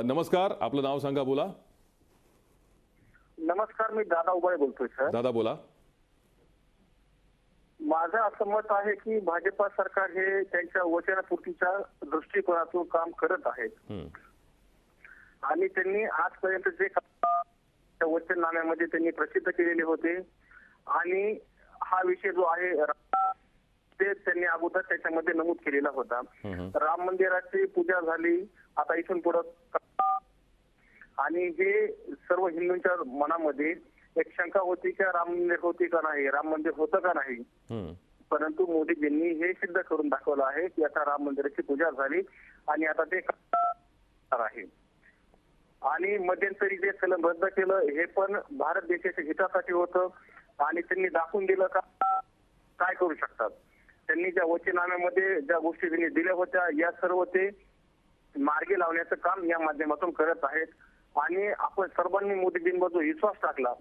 नमस्कार, आपलं नाव सांगा, बोला. नमस्कार, मी दादा उबाळे बोलतोय सर. दादा बोला. माझं असं मत आहे की भाजपा सरकार हे त्यांच्या वचनपूर्तीच्या दृष्टिकोनातून काम करत आहेत हम्म. आणि त्यांनी आजपर्यंत जे त्या वचननाम्यामध्ये त्यांनी प्रसिद्ध केलेले होते आणि हा विषय जो आहे ते त्यांनी अगोदर त्याच्यामध्ये नमूद केलेला होता. राम मंदिराची पूजा झाली, आता इथून पुढे आणि हे सर्व हिंदूंच्या मनामध्ये एक शंका होती की राम मंदिर होती का नाही, राम मंदिर होतं का नाही. परंतु मोदीजींनी हे सिद्ध करून दाखवलं आहे की आता राम मंदिराची पूजा झाली आणि आता ते आहे. आणि मध्यंतरी जे कलम रद्द केलं हे पण भारत देशाच्या हितासाठी होतं आणि त्यांनी दाखवून दिलं का काय करू शकतात. त्यांनी ज्या वचननाम्यामध्ये ज्या गोष्टी त्यांनी दिल्या होत्या या सर्व ते मार्गी लावण्याचं काम या माध्यमातून करत आहेत आणि आपण सर्वांनी मोदीजींवर जो विश्वास टाकला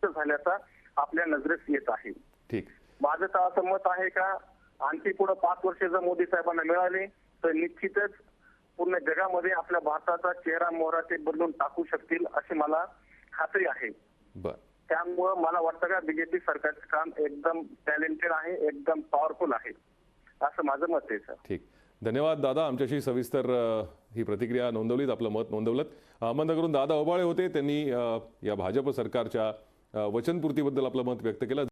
झाल्याचा आपल्या नजरेस येत आहे. ठीक. माझं तर असं मत आहे का आणखी पुढे 5 वर्ष जर मोदी साहेबांना मिळाले तर निश्चितच पूर्ण जगामध्ये आपल्या भारताचा चेहरा मोहरा ते बदलून टाकू शकतील अशी मला खात्री आहे. त्यामुळं मला वाटतं का बीजेपी सरकारचं काम एकदम टॅलेंटेड आहे, एकदम पॉवरफुल आहे असं माझं मत आहे सर. ठीक. धन्यवाद दादा, आमच्याशी सविस्तर ही प्रतिक्रिया नोंदवलीत, आपलं मत नोंदवलं. अहमदनगरहून दादा उबाळे होते, त्यांनी या भाजप सरकारच्या वचनपूर्तीबद्दल आपलं मत व्यक्त केलं.